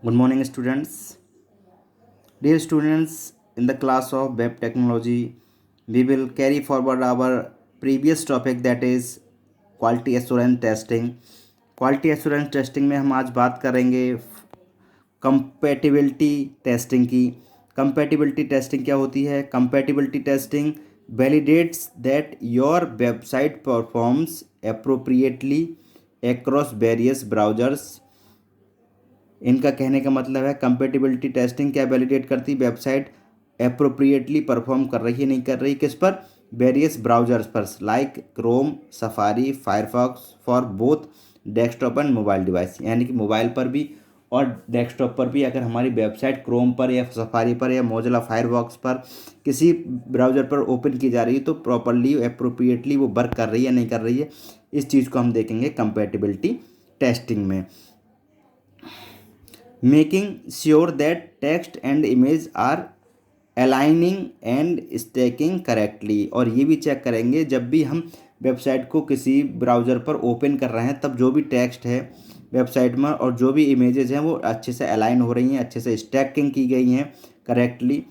Good morning, students. Dear students, in the class of web technology, we will carry forward our previous topic, that is quality assurance testing. Quality assurance testing में हम आज बात करेंगे compatibility testing की। Compatibility testing क्या होती है? Compatibility testing validates that your website performs appropriately across various browsers। इनका कहने का मतलब है कंपेटिबिलिटी टेस्टिंग क्या वैलिडेट करती, वेबसाइट अप्रोप्रिएटली परफॉर्म कर रही है नहीं कर रही, किस पर? वेरियस ब्राउजर्स पर, like Chrome, safari, Firefox, for both desktop and mobile device. यानी कि मोबाइल पर भी और डेस्कटॉप पर भी अगर हमारी वेबसाइट क्रोम पर या सफारी पर या मोजिला फायरफॉक्स पर किसी ब्राउज़र पर ओपन की जा रही है तो प्रॉपरली अप्रोप्रिएटली वो वर्क कर रही है नहीं कर रही है, इस चीज़ को हम देखेंगे कंपेटिबिलिटी टेस्टिंग में। Making sure that text and image are aligning and stacking correctly. और ये भी चेक करेंगे जब भी हम वेबसाइट को किसी ब्राउज़र पर ओपन कर रहे हैं तब जो भी टेक्स्ट है वेबसाइट में और जो भी इमेजेस हैं वो अच्छे से अलाइन हो रही हैं, अच्छे से स्टैकिंग की गई हैं करेक्टली,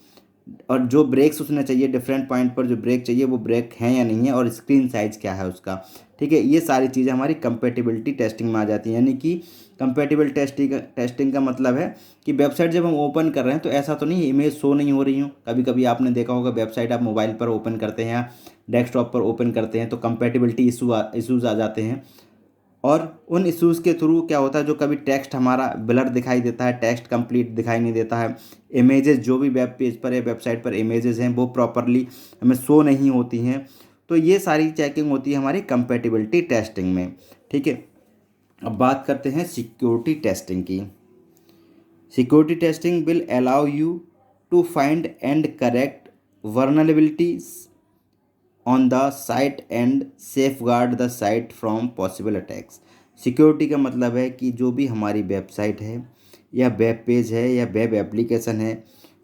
और जो ब्रेक्स उसने चाहिए डिफरेंट पॉइंट पर जो ब्रेक चाहिए वो ब्रेक हैं या नहीं है, और स्क्रीन साइज क्या है उसका। ठीक है, ये सारी चीज़ें हमारी कंपेटिबिलिटी टेस्टिंग में आ जाती हैं। यानी कि कंपेटिबल टेस्टिंग का मतलब है कि वेबसाइट जब हम ओपन कर रहे हैं तो ऐसा तो नहीं इमेज शो नहीं हो रही हो। कभी कभी आपने देखा होगा वेबसाइट आप मोबाइल पर ओपन करते हैं या डेस्कटॉप पर ओपन करते हैं तो कंपेटिबिलिटी इशूज़ आ जाते हैं, और उन इश्यूज़ के थ्रू क्या होता है, जो कभी टेक्स्ट हमारा ब्लर दिखाई देता है, टेक्स्ट कंप्लीट दिखाई नहीं देता है, इमेजेस जो भी वेब पेज पर या वेबसाइट पर इमेजेस हैं वो प्रॉपरली हमें शो नहीं होती हैं। तो ये सारी चेकिंग होती है हमारी कंपेटिबिलिटी टेस्टिंग में। ठीक है, अब बात करते हैं सिक्योरिटी टेस्टिंग की। Security testing will allow you to find and correct vulnerabilities on the site and safeguard the site from possible attacks. Security का मतलब है कि जो भी हमारी वेबसाइट है या वेब पेज है या वेब एप्लीकेशन है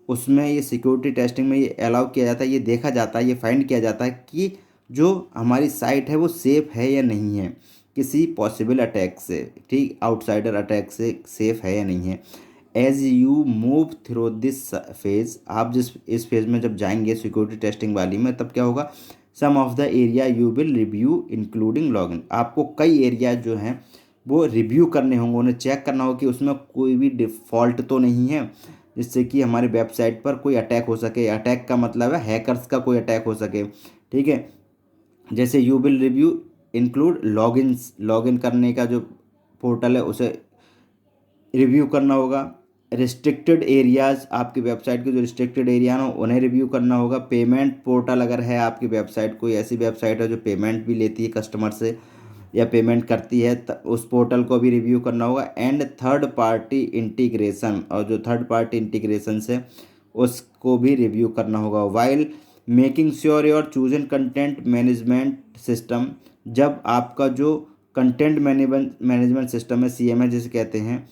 उसमें ये सिक्योरिटी टेस्टिंग में ये अलाउ किया जाता है, ये देखा जाता है, ये फाइंड किया जाता है कि जो हमारी साइट है वो सेफ़ है या नहीं है किसी पॉसिबल अटैक से, ठीक, आउटसाइडर अटैक से सेफ़ है या नहीं है। As you move through this phase, आप जिस इस फेज़ में जब जाएंगे सिक्योरिटी टेस्टिंग वाली में तब क्या होगा, some of the area you will review including login. आपको कई एरिया जो हैं वो रिव्यू करने होंगे, उन्हें चेक करना होगा कि उसमें कोई भी डिफ़ॉल्ट तो नहीं है जिससे कि हमारी वेबसाइट पर कोई अटैक हो सके। अटैक का मतलब है हैकर्स का कोई अटैक हो सके। ठीक है, जैसे you will review include logins, login करने का जो पोर्टल है उसे रिव्यू करना होगा। रिस्ट्रिक्टेड एरियाज़, आपकी वेबसाइट के जो रिस्ट्रिक्टेड एरिया हो उन्हें रिव्यू करना होगा। पेमेंट पोर्टल अगर है आपकी वेबसाइट, कोई ऐसी वेबसाइट है जो पेमेंट भी लेती है कस्टमर से या पेमेंट करती है उस पोर्टल को भी रिव्यू करना होगा। एंड थर्ड पार्टी इंटीग्रेशन, और जो थर्ड पार्टी इंटीग्रेशन है उसको भी रिव्यू करना होगा। While making sure your chosen content management system, जब आपका जो कंटेंट मैनेजमेंट सिस्टम है, CMS जिसे कहते हैं,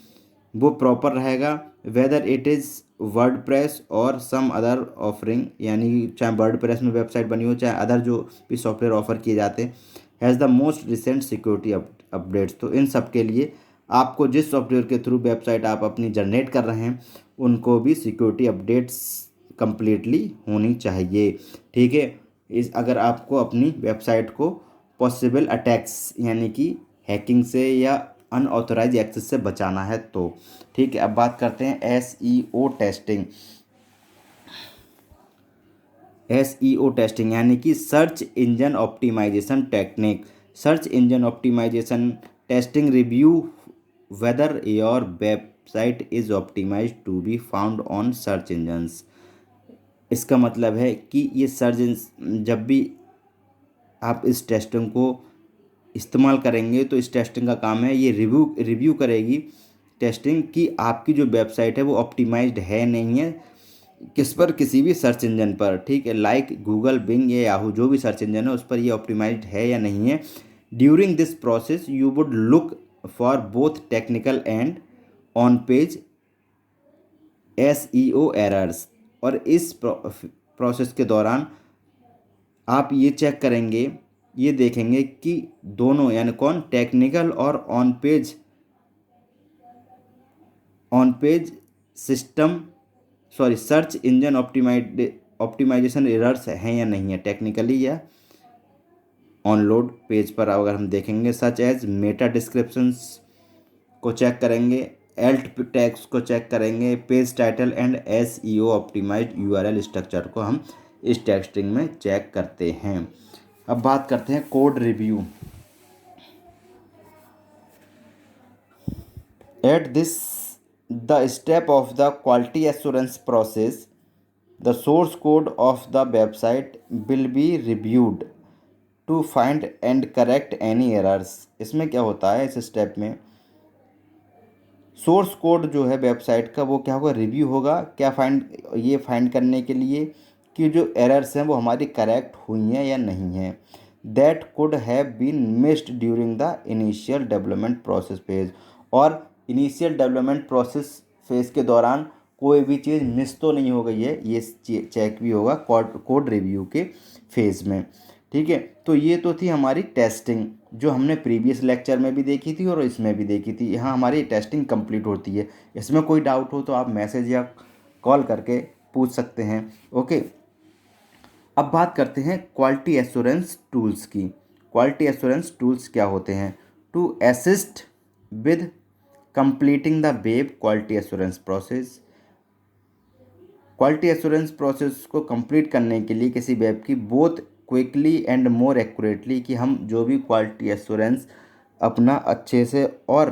वो प्रॉपर रहेगा। वेदर इट इज़ वर्डप्रेस और सम अदर ऑफरिंग, यानी चाहे वर्डप्रेस में वेबसाइट बनी हो चाहे अदर जो भी सॉफ्टवेयर ऑफर किए जाते हैं, has the most recent security updates. तो इन सब के लिए आपको जिस सॉफ्टवेयर के थ्रू वेबसाइट आप अपनी जनरेट कर रहे हैं उनको भी सिक्योरिटी अपडेट्स कंप्लीटली होनी चाहिए। ठीक है, इस अगर आपको अपनी वेबसाइट को पॉसिबल अटैक्स यानी कि हैकिंग से या अनऑथराइज एक्सेस से बचाना है तो। ठीक है, अब बात करते हैं SEO टेस्टिंग। SEO टेस्टिंग यानी कि search engine optimisation technique. Search engine optimisation testing review whether your website is optimise to be found on search engines. इसका मतलब है कि ये जब भी आप इस टेस्टिंग को इस्तेमाल करेंगे तो इस टेस्टिंग का काम है ये रिव्यू करेगी टेस्टिंग कि आपकी जो वेबसाइट है वो ऑप्टिमाइज्ड है नहीं है किस पर, किसी भी सर्च इंजन पर। ठीक है, लाइक गूगल, बिंग या याहू, जो भी सर्च इंजन है उस पर ये ऑप्टिमाइज्ड है या नहीं है। During this process you would look for both technical and on page SEO errors. और इस प्रोसेस के दौरान आप ये चेक करेंगे, ये देखेंगे कि दोनों यानी कौन, टेक्निकल और on page system search engine optimisation errors हैं या नहीं है टेक्निकली या ऑनलोड पेज पर। अगर हम देखेंगे सच एज मेटा डिस्क्रिप्शंस को चेक करेंगे, एल्ट टैग्स को चेक करेंगे, page title and SEO optimized URL structure को हम इस टेस्टिंग में चेक करते हैं। अब बात करते हैं code review. At this the step of the quality assurance process the source code of the website will be reviewed to find and correct any errors. इसमें क्या होता है, इस स्टेप में सोर्स कोड जो है वेबसाइट का वो क्या होगा, रिव्यू होगा। क्या फाइंड करने के लिए कि जो एरर्स हैं वो हमारी करेक्ट हुई हैं या नहीं हैं। That could have been missed during the initial development process phase. और इनिशियल डेवलपमेंट प्रोसेस फेज के दौरान कोई भी चीज़ मिस तो नहीं हो गई है, ये चेक भी होगा कोड रिव्यू के फेज में। ठीक है, तो ये तो थी हमारी टेस्टिंग जो हमने प्रीवियस लेक्चर में भी देखी थी और इसमें भी देखी थी। यहाँ हमारी टेस्टिंग कंप्लीट होती है। इसमें कोई डाउट हो तो आप मैसेज या कॉल करके पूछ सकते हैं। ओके, अब बात करते हैं क्वालिटी एश्योरेंस टूल्स की। क्वालिटी एश्योरेंस टूल्स क्या होते हैं? To assist with completing the web quality assurance process. Quality assurance process को कंप्लीट करने के लिए किसी वेब की both quickly and more accurately, कि हम जो भी क्वालिटी एश्योरेंस अपना अच्छे से और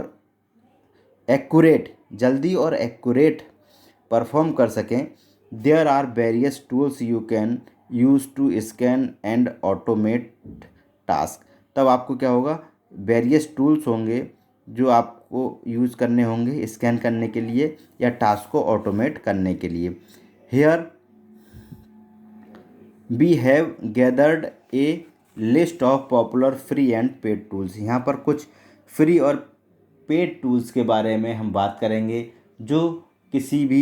एक्यूरेट, जल्दी और एक्यूरेट परफॉर्म कर सकें, there are various tools you can use to scan and automate task. तब आपको क्या होगा, वेरियस टूल्स होंगे जो आपको यूज़ करने होंगे स्कैन करने के लिए या टास्क को ऑटोमेट करने के लिए। Here we have gathered a list of popular free and paid tools. यहाँ पर कुछ फ्री और पेड टूल्स के बारे में हम बात करेंगे जो किसी भी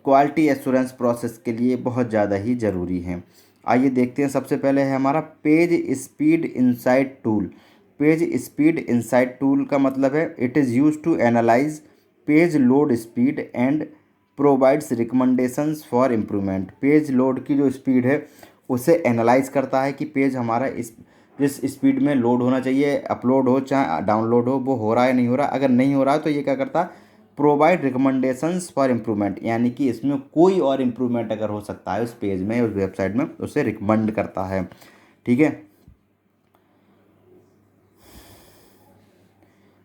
क्वालिटी एश्योरेंस प्रोसेस के लिए बहुत ज़्यादा ही ज़रूरी हैं। आइए देखते हैं। सबसे पहले है हमारा page speed insight tool. Page speed insight tool का मतलब है it is use to analyze page load speed and provides recommendations for improvement. Page load की जो स्पीड है उसे एनालाइज करता है कि पेज हमारा जिस स्पीड में लोड होना चाहिए, अपलोड हो चाहे डाउनलोड हो, वो हो रहा है नहीं हो रहा। अगर नहीं हो रहा है तो ये क्या करता है, प्रोवाइड रिकमेंडेशंस फॉर इम्प्रूवमेंट, यानी कि इसमें कोई और इम्प्रूवमेंट अगर हो सकता है उस पेज में, उस वेबसाइट में, उसे रिकमेंड करता है। ठीक है,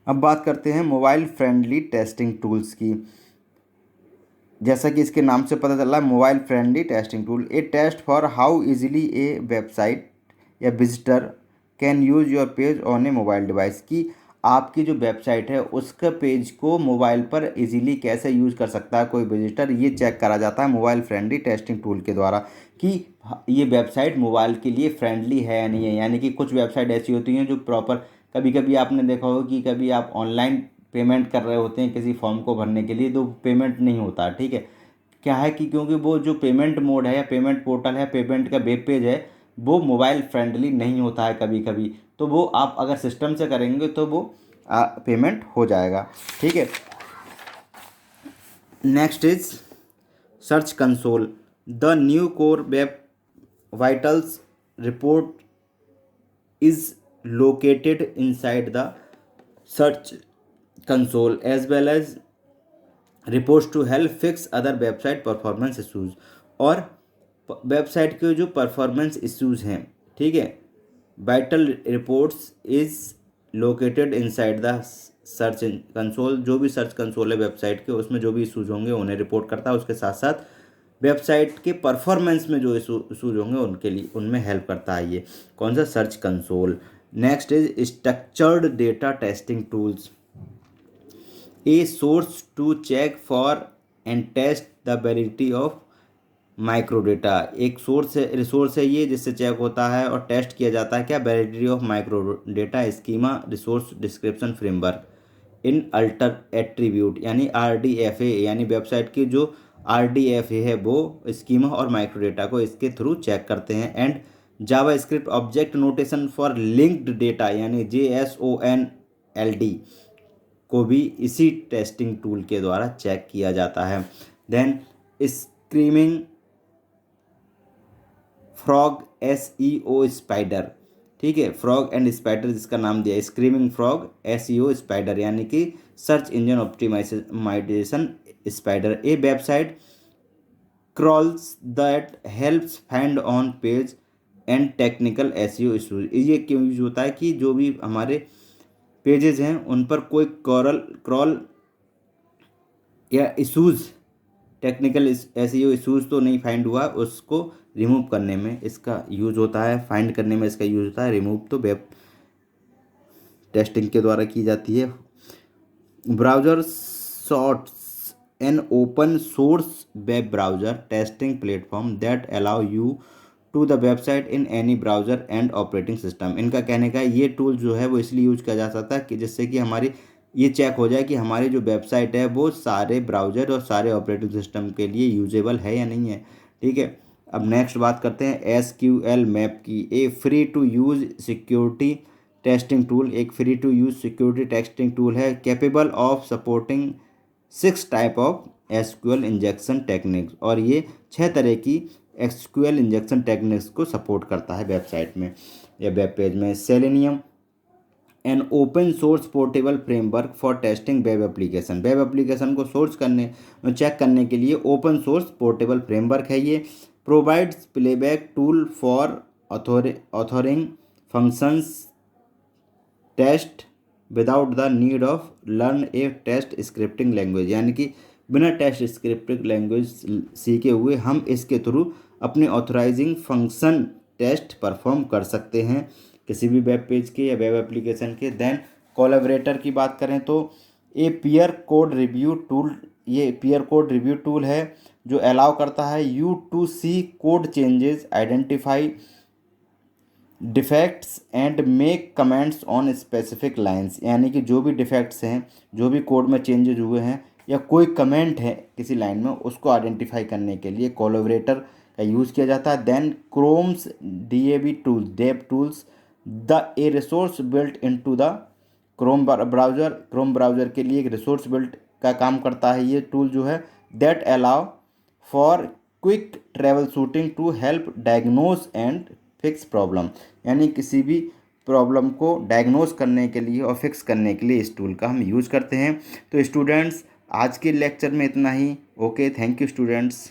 अब बात करते हैं मोबाइल फ्रेंडली टेस्टिंग टूल्स की। जैसा कि इसके नाम से पता चल रहा है, mobile friendly testing tool, a test for how easily a website या visitor can use your page on a mobile device, कि आपकी जो वेबसाइट है उसका पेज को मोबाइल पर इजीली कैसे यूज़ कर सकता है कोई विजिटर। ये चेक करा जाता है मोबाइल फ्रेंडली टेस्टिंग टूल के द्वारा कि ये वेबसाइट मोबाइल के लिए फ्रेंडली है या नहीं है। यानी कि कुछ वेबसाइट ऐसी होती हैं जो प्रॉपर, कभी कभी आपने देखा होगा कि कभी आप ऑनलाइन पेमेंट कर रहे होते हैं किसी फॉर्म को भरने के लिए, तो पेमेंट नहीं होता। ठीक है, क्या है कि क्योंकि वो जो पेमेंट मोड है या पेमेंट पोर्टल है, पेमेंट का वेब पेज है, वो मोबाइल फ्रेंडली नहीं होता है कभी कभी। तो वो आप अगर सिस्टम से करेंगे तो वो पेमेंट हो जाएगा। ठीक है, next is search console. The new core web vitals report is located inside the search console as well as reports to help fix other website performance issues. और वेबसाइट के जो परफॉर्मेंस इशूज़ हैं, ठीक है, vital reports is located inside the search console. जो भी search console है website के, उसमें जो भी इशूज़ होंगे उन्हें रिपोर्ट करता है। उसके साथ साथ वेबसाइट के परफॉर्मेंस में जो इशूज़ होंगे उनके लिए उनमें हेल्प करता है। ये कौन सा, search console. Next is structured data testing tools, a source to check for and test the validity of microdata. एक रिसोर्स है ये जिससे चेक होता है और टेस्ट किया जाता है क्या, validity of microdata schema resource description framework in alter attribute, यानी RDFA, यानी वेबसाइट की जो RDFA है वो स्कीमा और माइक्रोडेटा को इसके थ्रू चेक करते हैं। And Java script object notation for linked data, यानी JSONLD को भी इसी टेस्टिंग टूल के द्वारा चेक किया जाता है। Then screaming frog SEO spider, ठीक है, फ्रॉग एंड स्पाइडर जिसका नाम दिया स्क्रीमिंग फ्रॉग SEO स्पाइडर, यानी कि search engine optimization spider, a website crawls that helps find on page and technical SEO issues. ये क्यों यूज होता है कि जो भी हमारे पेजेस हैं उन पर कोई क्रॉल या इशूज़, टेक्निकल SEO इशूज़ तो नहीं फाइंड हुआ, उसको रिमूव करने में इसका यूज होता है, फाइंड करने में इसका यूज होता है, रिमूव तो वेब टेस्टिंग के द्वारा की जाती है। Browser sorts an open source web browser testing platform that allow you to the website in any browser and operating system. इनका कहने का ये टूल जो है वो इसलिए यूज किया जा सकता है कि जिससे कि हमारी ये चेक हो जाए कि हमारी जो वेबसाइट है वो सारे ब्राउज़र और सारे ऑपरेटिंग सिस्टम के लिए यूजेबल है या नहीं है, ठीक है। अब नेक्स्ट बात करते हैं SQL मैप की। A free to use security testing tool, एक free to use security testing tool है, capable of supporting 6 type of SQL injection techniques, और ये 6 तरह की SQL इंजेक्शन टेक्निक्स को सपोर्ट करता है वेबसाइट में या वेब पेज में। Selenium an open source portable framework for testing web application, web application को सोर्स करने चेक करने के लिए ओपन सोर्स पोर्टेबल फ्रेमवर्क है ये। Provides playback tool for authoring functions test without the need of learn a test scripting language, यानी कि बिना टेस्ट स्क्रिप्टिंग लैंग्वेज सीखे हुए हम इसके थ्रू अपने ऑथराइजिंग फंक्शन टेस्ट परफॉर्म कर सकते हैं किसी भी वेब पेज के या वेब एप्लीकेशन के। देन कोलैबोरेटर की बात करें तो a peer code review tool, ये पीयर कोड रिव्यू टूल है जो अलाउ करता है you to see code changes, identify defects and make comments on specific lines, यानी कि जो भी डिफेक्ट्स हैं, जो भी कोड में चेंजेस हुए हैं या कोई कमेंट है किसी लाइन में, उसको आइडेंटिफाई करने के लिए कोलैबोरेटर का यूज़ किया जाता है। Then Chrome's dev tools the a resource built into the Chrome browser के लिए एक रिसोर्स बिल्ट का काम करता है ये टूल जो है, that allow for quick trouble shooting to help diagnose and fix problem, यानी किसी भी प्रॉब्लम को डायग्नोस करने के लिए और फिक्स करने के लिए इस टूल का हम यूज़ करते हैं। तो स्टूडेंट्स आज के लेक्चर में इतना ही। Okay, thank you students.